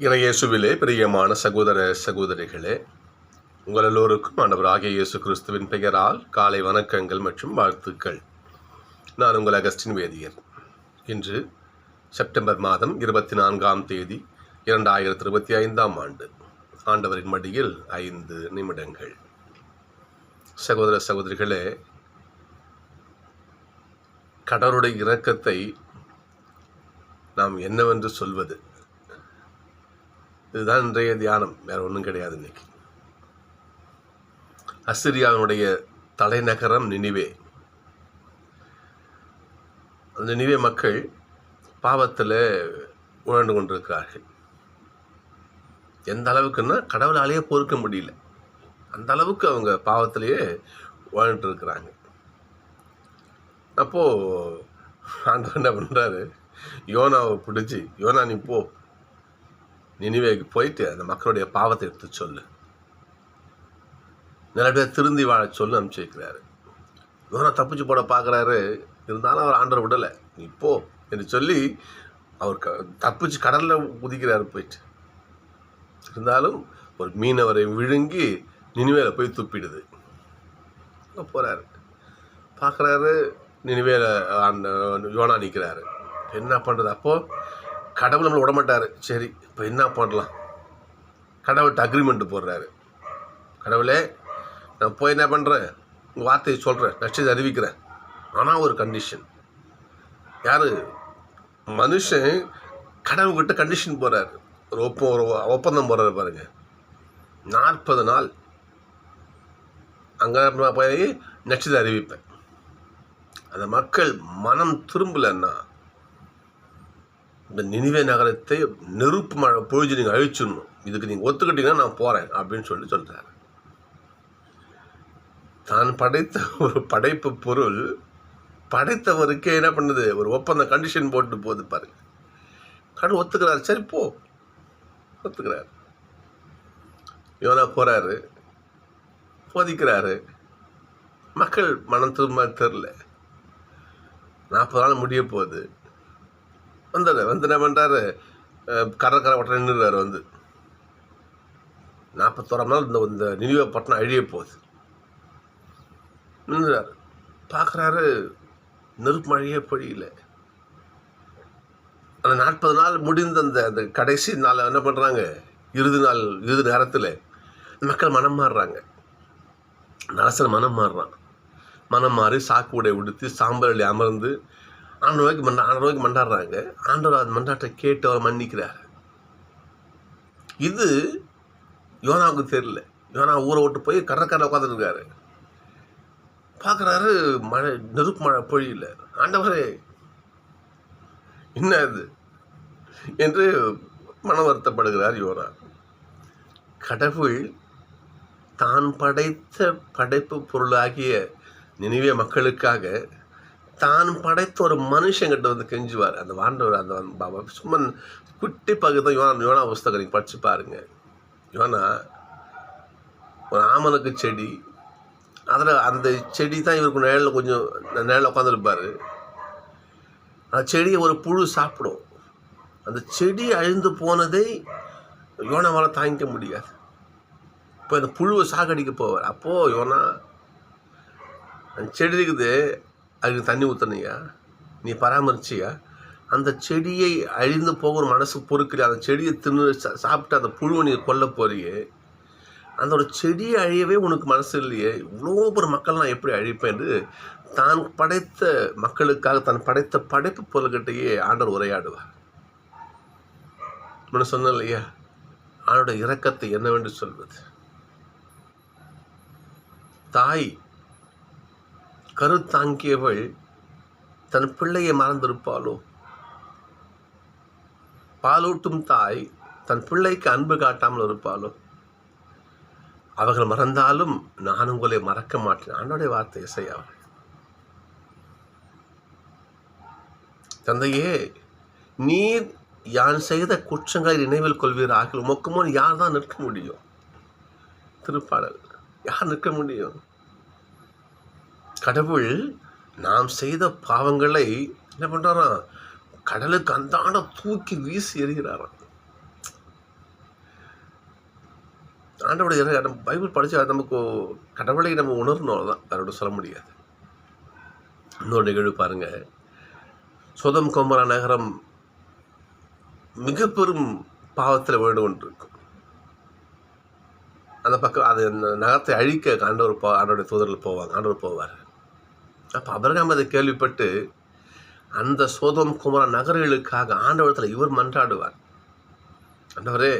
இறையேசுவிலே பிரியமான சகோதர சகோதரிகளே, உங்கள் எல்லோருக்கும் ஆண்டவராகிய இயேசு கிறிஸ்துவின் பெயரால் காலை வணக்கங்கள் மற்றும் வாழ்த்துக்கள். நான் உங்கள் அகஸ்டின் வேதியர். இன்று செப்டம்பர் மாதம் 24ஆம் தேதி 2025ஆம் ஆண்டு. ஆண்டவரின் மடியில் 5 நிமிடங்கள். சகோதர சகோதரிகளே, கடவுளுடைய இரக்கத்தை நாம் என்னவென்று சொல்வது? இதுதான் இன்றைய தியானம். வேற ஒன்றும் கிடையாது. இன்னைக்கு அசிரியாவினுடைய தலைநகரம் நினிவே. அந்த நினிவே மக்கள் பாவத்தில் உழண்டு கொண்டிருக்கிறார்கள். எந்த அளவுக்குன்னா கடவுளாலேயே பொறுக்க முடியல. அந்த அளவுக்கு அவங்க பாவத்திலேயே உழண்டு இருக்கிறாங்க. அப்போது ஆண்டவர் என்ன பண்ணுறாரு, யோனாவை பிடிச்சி, யோனா நீ போ, நினிவேக்கு போயிட்டு அந்த மக்களுடைய பாவத்தை எடுத்து சொல்லு, நிறைய பேர் திருந்தி வாழ சொல்லு அனுப்பிச்சு வைக்கிறாரு. யோனா தப்பிச்சு போட பார்க்குறாரு. இருந்தாலும் அவர் ஆண்டவர் விடலை. நீ போ என்று சொல்லி அவர் தப்பிச்சு கடலில் குதிக்கிறாரு போயிட்டு. இருந்தாலும் ஒரு மீனவரை விழுங்கி நினிவேல போய் துப்பிடுது. போகிறாரு, பார்க்குறாரு, நினிவேல அந்த யோனா நிற்கிறாரு. என்ன பண்ணுறது? அப்போது கடவுள் நம்மளை விடமாட்டார். சரி, இப்போ என்ன பண்ணலாம்? கடவுள்கிட்ட அக்ரிமெண்ட் போடுறாரு. கடவுளே, நான் போய் என்ன பண்ணுறேன், உங்கள் வார்த்தையை சொல்கிறேன், நட்சத்திரத்தை அறிவிக்கிறேன். ஆனால் ஒரு கண்டிஷன். யார்? மனுஷன் கடவுள்கிட்ட கண்டிஷன் போடுறாரு. ஒரு ஒப்பந்தம் போடுறாரு பாருங்க. 40 நாள் அங்கே போய் நட்சத்திரத்தை அறிவிப்பேன். அந்த மக்கள் மனம் திரும்பலைன்னா இந்த நினிவே நகரத்தை நெருப்பு மழை பொழிஞ்சு நீங்கள் அழிச்சிடணும். இதுக்கு நீங்கள் ஒத்துக்கிட்டீங்கன்னா நான் போகிறேன் அப்படின்னு சொல்கிறாரு. தான் படைத்த ஒரு படைப்பு பொருள் படைத்தவருக்கே என்ன பண்ணுது? ஒரு ஒப்பந்த கண்டிஷன் போட்டு போகுது பாருங்க. கடவுள் ஒத்துக்கிறாரு. சரி போ, ஒத்துக்கிறாரு. யோனா போகிறாரு, போதிக்கிறாரு. மக்கள் மனம் திரும்ப தெரில. 40 நாள் முடிய போகுது. வந்து என்ன பண்ணுறாரு, கடற்கரை வட்டம் நின்றுறாரு. 41ஆம் நாள் இந்த நினிவே பட்டணம் அழிய போகுது. நின்றுறாரு, பார்க்குறாரு, நெருப்பு மழையே பொழியல. அந்த 40 நாள் முடிந்த அந்த கடைசி நாள் என்ன பண்ணுறாங்க, இறுதி நேரத்தில் மக்கள் மனம் மாறுறாங்க. அரசன் மனம் மாறுறான். மனம் மாறி சாக்கு உடை உடுத்தி சாம்பலி அமர்ந்து ஆண்டவருக்கு மண்டாடுறாங்க. ஆண்டவர் அது மண்டாட்டை கேட்டு அவர் மன்னிக்கிறார். இது யோனாவுக்கு தெரியல. யோனா ஊரை விட்டு போய் கடற்கரையில் உட்காந்துருக்காரு. பார்க்குறாரு, மழை, நெருப்பு மழை பொழியல. ஆண்டவரே, என்ன இது என்று மன வருத்தப்படுகிறார் யோனா. கடவுள் தான் படைத்த படைப்பு பொருளாகிய நினிவே மக்களுக்காக தான் படைத்த ஒரு மனுஷங்கிட்ட கெஞ்சுவார். அந்த ஆண்டவர் அந்த சும்மா குட்டி பகுதி தான் யோனா புஸ்தகம் நீங்கள் படித்து பாருங்க. யோனா ஒரு ஆமனுக்கு செடி, அதில் அந்த செடி தான் இவருக்கு நிழலில் உட்காந்துருப்பார். அந்த செடியை ஒரு புழு சாப்பிடும். அந்த செடி அழிந்து போனதை யோனாவால் தாங்கிக்க முடியாது. இப்போ அந்த புழுவை சாகடிக்க போவார். அப்போது யோனா, அந்த செடி இருக்குது, அதுக்கு தண்ணி ஊற்றனையா, நீ பராமரிச்சியா? அந்த செடியை அழிந்து போக ஒரு மனசு பொறுக்கல. அந்த செடியை சாப்பிட்டு அந்த புழுவை நீ கொல்ல போறியே, அந்த ஒரு செடியை அழியவே உனக்கு மனசு இல்லையே, இவ்வளோ ஒரு மக்கள் நான் எப்படி அழிப்பேன் என்று தான் படைத்த மக்களுக்காக தான் படைத்த படைப்பு பொருள்கிட்டையே ஆண்டவர் உரையாடுவார். நான் சொன்னேன் இல்லையா, ஆண்டோட இரக்கத்தை என்னவென்று சொல்வது? தாய் கருத்தாங்கியவள் தன் பிள்ளையை மறந்திருப்பாளோ? பாலூட்டும் தாய் தன் பிள்ளைக்கு அன்பு காட்டாமல் இருப்பாளோ? அவர்கள் மறந்தாலும் நான் உங்களை மறக்க மாட்டேன். ஆண்டோடைய வார்த்தை இசையா. தந்தையே, நீர் யான் செய்த குற்றங்களை நினைவில் கொள்வீராக. உமக்கு முன் யார் தான் நிற்க முடியும்? திருப்பாடல். யார் நிற்க முடியும்? கடவுள் நாம் செய்த பாவங்களை என்ன பண்ணுறாராம், கடலுக்கு அந்தாண்ட தூக்கி வீசி எறிகிறாராம். ஆண்டவருடைய நம்ம பைபிள் படித்தா நமக்கு கடவுளை நம்ம உணரணும், அவ்வளோதான், அதோட சொல்ல முடியாது. இன்னொரு நிகழ்வு பாருங்கள். சோதம் கொமரா நகரம் மிக பெரும் பாவத்தில் வீடு கொண்டு இருக்கும். அந்த பக்கம் அது அந்த நகரத்தை அழிக்க ஆண்டவருடைய தூதர்கள் போவாங்க, ஆண்டவர் போவார். அப்போ அபிரகாம் அதை கேள்விப்பட்டு அந்த சோதம் குமரா நகர்களுக்காக ஆண்டவரத்தில் இவர் மன்றாடுவார். ஆண்டவரே,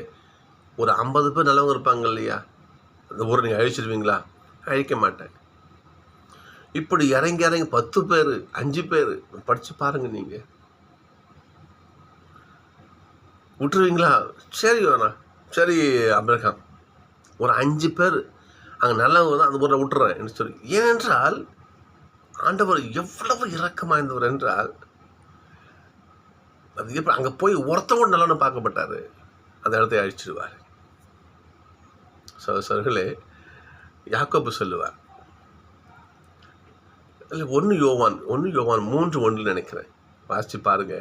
ஒரு 50 பேர் நல்லவங்க இருப்பாங்க இல்லையா, அந்த ஊரை நீங்கள் அழிச்சிடுவீங்களா? அழிக்க மாட்டேன். இப்படி இறங்கி 10 பேர் 5 பேர் படித்து பாருங்கள், நீங்கள் விட்டுருவீங்களா? சரி வேணா, சரி அபிரகாம், ஒரு 5 பேர் அங்கே நல்லவங்க தான் அந்த ஊரை விட்டுறேன் என்று சொல்லி. ஏனென்றால் ஆண்டவர் எவ்வளவு இரக்கம் வாய்ந்தவர் என்றால், அது எப்படி அங்கே போய் ஒருத்தவங்க நல்லவன்னு பார்க்கப்பட்டார், அந்த இடத்தை அழிச்சிடுவார். சகோதரர்களே, யாக்கோபு சொல்லுவார், இல்லை 1 யோவான் 3:1 நினைக்கிறேன், வாசித்து பாருங்க.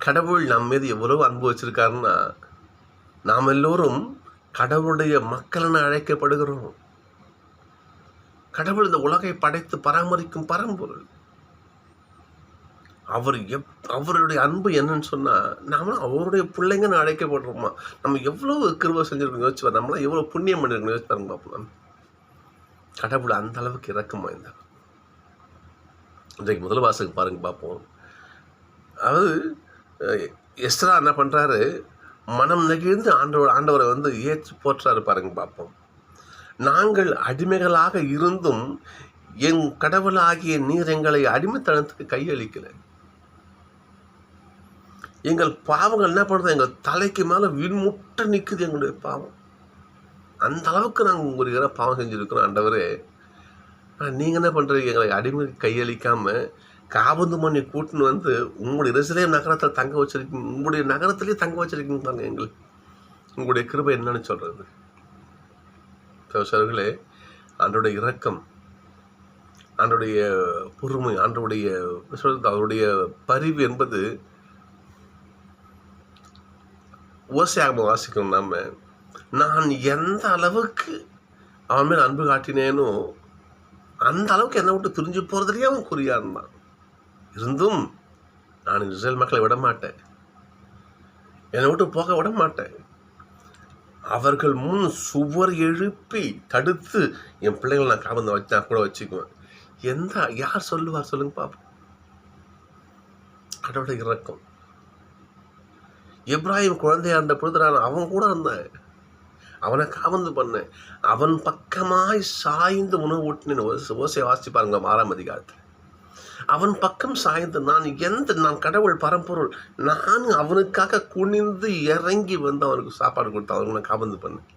கடவுள் நம்ம மீது எவ்வளவு அன்பு வச்சிருக்காருன்னா, நாம் எல்லோரும் கடவுளுடைய மக்கள் அழைக்கப்படுகிறோம். கடவுள் இந்த உலகை படைத்து பராமரிக்கும் பரம்பொருள். அவருடைய அன்பு என்னன்னு சொன்னால், நாமளும் அவருடைய பிள்ளைங்கன்னு அழைக்கப்படுறோமா? நம்ம எவ்வளோ கிருபை செஞ்சுருக்கோம் யோசிச்சு பாரு, நம்மளாம் எவ்வளோ புண்ணியம் பண்ணியிருக்கோம் யோசிச்சு பாருங்க பார்ப்போம். கடவுள் அந்த அளவுக்கு இரக்கம் வாய்ந்தார். இன்றைக்கு முதல் வாசகம் பாருங்க பார்ப்போம். அதாவது எஸ்ரா என்ன பண்ணுறாரு, மனம் நெகிழ்ந்து ஆண்டவரை ஏற்றி போற்றாரு பாருங்க பார்ப்போம். நாங்கள் அடிமைகளாக இருந்தும் என் கடவுளாகிய நீர் எங்களை அடிமைத்தனத்துக்கு கையளிக்கல. எங்கள் பாவங்கள் என்ன பண்ணுறது, எங்கள் தலைக்கு மேலே விண்முட்டை நிற்குது எங்களுடைய பாவம். அந்த அளவுக்கு நாங்கள் ஒரு பாவம் செஞ்சுருக்கிறோம் ஆண்டவரே. நீங்கள் என்ன பண்ணுறீங்க, எங்களை அடிமை கையளிக்காமல் காபந்து மண்ணி கூட்டின்னு உங்களுடைய எருசலேம் நகரத்தில் தங்க வச்சிருக்கீங்க, உங்களுடைய நகரத்திலேயே தங்க வச்சிருக்கீங்க பாருங்க. எங்களுக்கு உங்களுடைய கிருபை என்னன்னு சொல்கிறது. சகோதரர்களே, ஆண்டோடைய இரக்கம், ஆண்டோடைய பொறுமை, ஆண்டோடைய அவருடைய பரிவு என்பது ஓசையாக வாசிக்கணும். நான் எந்த அளவுக்கு அவன் மேல் அன்பு காட்டினேனோ அந்த அளவுக்கு என்னை விட்டு பிரிஞ்சு போகிறதுலேயே அவன் குறியா இருந்தான். இருந்தும் நான் இஸ்ரேல் மக்களை விட மாட்டேன், என்னை விட்டு போக விட மாட்டேன். அவர்கள் முன் சுவர் எழுப்பி தடுத்து என் பிள்ளைகளை நான் காபந்து வச்சா கூட வச்சுக்குவேன். யார் சொல்லுவார் சொல்லுங்க பாப்போம். கடவுளுடைய இரக்கம். இப்ராஹிம் குழந்தையா இருந்த பொழுது நான் அவன் கூட இருந்தேன், அவனை காபந்து பண்ணேன், அவன் பக்கமாய் சாய்ந்து உணவு ஊட்டினேன். ஓசையை வாசிச்சு பாருங்க 6ஆம் அதிகாரத்தில். அவன் பக்கம் சாய்ந்து நான் கடவுள் பரம்பொருள், நான் அவனுக்காக குனிந்து இறங்கி அவனுக்கு சாப்பாடு கொடுத்தேன், அவனுக்கு நான் காபந்து பண்ணேன்.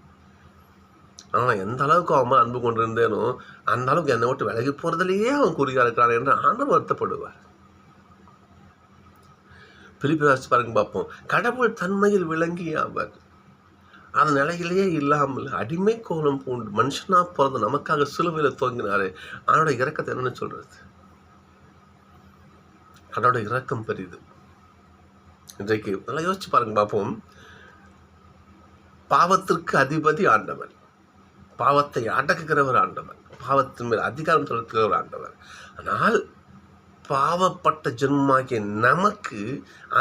ஆனால் எந்த அளவுக்கு அவன் அன்பு கொண்டு இருந்தேனோ அந்த அளவுக்கு என்னை விட்டு விலகி போகிறதுலையே அவன் குறியா இருக்கிறான் என்று ஆண்டவர் வருத்தப்படுவார். பிலிப்பி வாசிச்சு பாருங்க பார்ப்போம். கடவுள் தன்மையில் விளங்கிய அவர் அந்த நிலையிலேயே இல்லாமல் அடிமை கோலம் பூண்டு மனுஷனா பிறந்து நமக்காக சிலுவையில் தோங்கினாரு. அவனோட இரக்கத்தை என்னன்னு சொல்றது? அதோட இரக்கம் பெரிது. இன்றைக்கு நல்லா யோசிச்சு பாருங்க பார்ப்போம். பாவத்திற்கு அதிபதி ஆண்டவர், பாவத்தை அடக்குகிறவர் ஆண்டவர், பாவத்தின் மேல் அதிகாரம் செலுத்துகிறவர் ஆண்டவர். ஆனால் பாவப்பட்ட ஜென்மமாகிய நமக்கு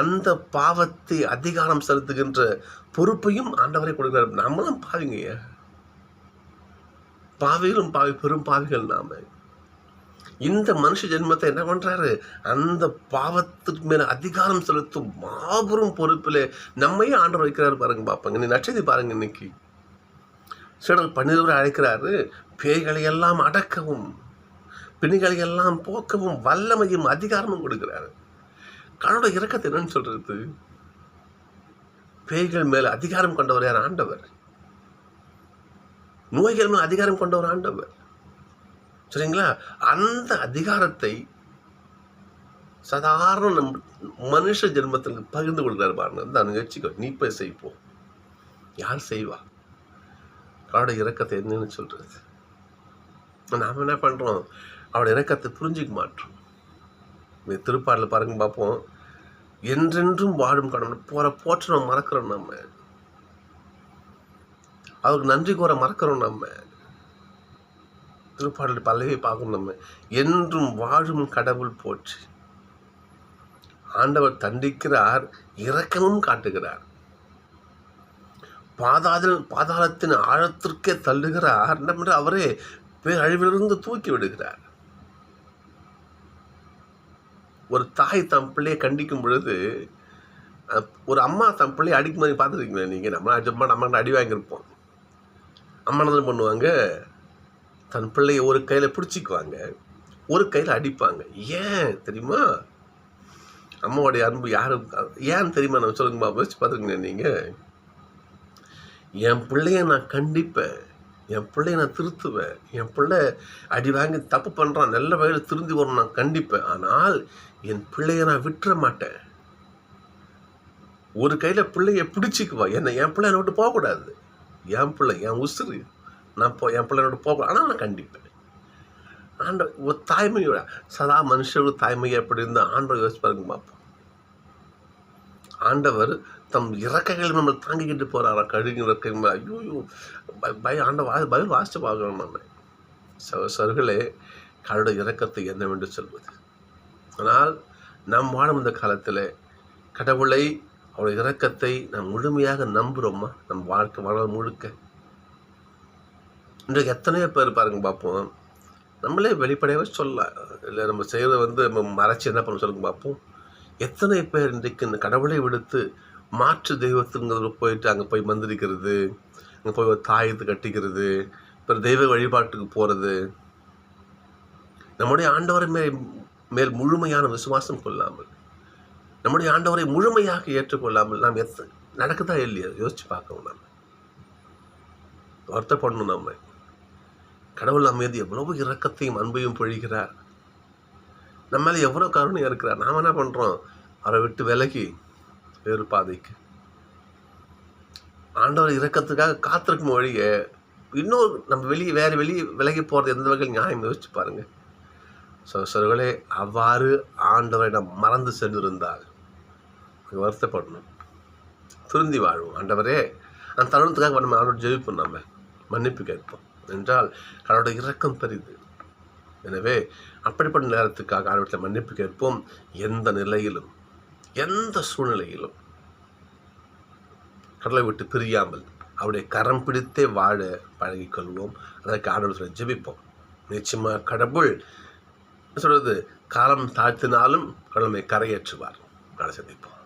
அந்த பாவத்தை அதிகாரம் செலுத்துகின்ற பொறுப்பையும் ஆண்டவரை கொடுக்கிறார். நம்மளும் பாவிங்க, பாவிகளும் பாவி, பெரும் பாவிகள் நாம. இந்த மனுஷ ஜென்மத்தை என்ன பண்றாரு, அந்த பாவத்துக்கு மேல அதிகாரம் செலுத்தும் மாபெரும் பொறுப்பில் நம்மையே ஆண்டவர் வைக்கிறாரு பாருங்க பார்ப்பாங்க. நீ நட்சதி பாருங்க. இன்னைக்கு சிலர் 12 அழைக்கிறாரு, பேய்களை எல்லாம் அடக்கவும் பிணிகளை எல்லாம் போக்கவும் வல்லமையும் அதிகாரமும் கொடுக்கிறாரு. கடவுளோட இரக்கத்தை என்னன்னு சொல்றது? பேய்கள் மேல அதிகாரம் கொண்டவர் யார்? ஆண்டவர். நோய்கள் மேல் அதிகாரம் கொண்டவர் ஆண்டவர். சரிங்களா? அந்த அதிகாரத்தை சாதாரண மனுஷ ஜென்மத்திற்கு பகிர்ந்து கொடுக்கிறார் பாருங்க. அந்த நிகழ்ச்சிக்கு நீ போய் செய்ப்போம். யார் செய்வா? அவரோட இரக்கத்தை என்னன்னு சொல்றது? நாம என்ன பண்றோம்? அவருடைய இரக்கத்தை புரிஞ்சிக்க மாட்டோம். திருப்பாடல பாருங்க பார்ப்போம். என்றென்றும் வாழும் கடவுள் போற போற்ற நம்ம மறக்கிறோம். நம்ம அவருக்கு நன்றி கூற மறக்கிறோம். நம்ம திருப்பாடல் பல்லவி பார்க்கணும். நம்ம என்றும் வாழும் கடவுள் போற்றி. ஆண்டவர் தண்டிக்கிறார், இரக்கமும் காட்டுகிறார். பாதாளத்தின் ஆழத்திற்கே தள்ளுகிறார். என்று அவரே பேரழிவிலிருந்து தூக்கி விடுகிறார். ஒரு தாய் தம் பிள்ளையை கண்டிக்கும் பொழுது, ஒரு அம்மா தம் பிள்ளையை அடிக்கும் போது பார்த்துருக்கீங்களா நீங்கள்? நம்ம அடி வாங்கியிருப்போம். அம்மா என்ன பண்ணுவாங்க, தன் பிள்ளையை ஒரு கையில் பிடிச்சிக்குவாங்க, ஒரு கையில் அடிப்பாங்க. ஏன் தெரியுமா? அம்மாவுடைய அன்பு யாரும் ஏன் தெரியுமா? நம்ம சொல்லுங்கம்மா, வச்சு பார்த்துருக்கீங்க நீங்கள்? என் பிள்ளைய நான் கண்டிப்பேன், என் பிள்ளைய நான் திருத்துவேன், என் பிள்ளை அடி வாங்கி தப்பு பண்ணுறான், நல்ல வகையில் திருந்தி வரும், நான் கண்டிப்பேன். ஆனால் என் பிள்ளைய நான் விட்டுற மாட்டேன். ஒரு கையில் பிள்ளைய பிடிச்சிக்குவா. என் பிள்ளை என்னை விட்டு போகக்கூடாது. என் பிள்ளை என் உசுறு, நான் என் பிள்ளை விட்டு போகக்கூடாது. ஆனால் நான் கண்டிப்பேன். ஒரு தாய்மையோட சதா மனுஷரோட தாய்மையை எப்படி இருந்தால் ஆண்டவர் யோசிச்சு பாருங்க பார்ப்போம். ஆண்டவர் தம் இறக்கைகள் நம்ம தாங்கிக்கிட்டு போகிறாரா? கழுகு இறக்கைகள். ஐயோ ஆண்டவர் பதில் வாசித்து பார்க்கணும். நம்ம சர்களே, கடவுளுடைய இரக்கத்தை என்னவென்று சொல்வது. ஆனால் நாம் வாழும் இந்த காலத்தில் கடவுளை, அவருடைய இரக்கத்தை நாம் முழுமையாக நம்புகிறோமா? நம் வாழ்க்கை வாழ முழுக்க இன்றைக்கு எத்தனையோ பேர் பாருங்க பார்ப்போம், நம்மளே வெளிப்படையாகவே சொல்லலாம், இல்லை நம்ம செய்கிறத நம்ம மறைச்சி என்ன பண்ண சொல்லுங்க பார்ப்போம். எத்தனை பேர் இன்றைக்கு இந்த கடவுளை விடுத்து மாற்று தெய்வத்துங்கிறது போயிட்டு அங்கே போய் மந்திரிக்கிறது, அங்கே போய் ஒரு தாயத்து கட்டிக்கிறது, இப்போ தெய்வ வழிபாட்டுக்கு போகிறது, நம்முடைய ஆண்டவரை மேல் முழுமையான விசுவாசம் கொள்ளாமல், நம்முடைய ஆண்டவரை முழுமையாக ஏற்றுக்கொள்ளாமல் நாம் நடக்குதா இல்லையா யோசிச்சு பார்க்கணும். நம்ம வருத்தப்படணும். நம்ம கடவுள் நம்ம மீது எவ்வளவு இரக்கத்தையும் அன்பையும் பொழிகிறார், நம்ம மேலே எவ்வளோ கருணையாக இருக்கிறார். நாம் என்ன பண்ணுறோம்? அவரை விட்டு விலகி வேறு பாதைக்கு. ஆண்டவர் இரக்கத்துக்காக காத்திருக்கும் வழிய இன்னொரு நம்ம வேறு வெளியே விலகி போகிறது எந்த வகையில் நியாயம் யோசிச்சு பாருங்க. சகோதரர்களே, அவ்வாறு ஆண்டவரை நாம் மறந்து சென்றிருந்தால் வருத்தப்படணும், திருந்தி வாழும். ஆண்டவரே, அந்த தருணத்துக்காக நம்ம அவரோட ஜெபிப்போம், நம்ம மன்னிப்பு கேட்போம். என்றால் கடவுளுடைய இரக்கம் பெரிது. எனவே அப்படிப்பட்ட நேரத்துக்காக ஆண்டவரத்தில் மன்னிப்பு கேட்போம். எந்த நிலையிலும், எந்த சூழ்நிலையிலும் கடவுளை விட்டு பிரியாமல் அவருடைய கரம் பிடித்தே வாழ பழகிக்கொள்வோம். அதற்கு ஆண்டவரத்தில் ஜெபிப்போம். நிச்சயமாக கடவுள் சொல்வது, காலம் தாழ்த்தினாலும் கடவுளை கரையேற்றுவார். நாளை சந்திப்போம்.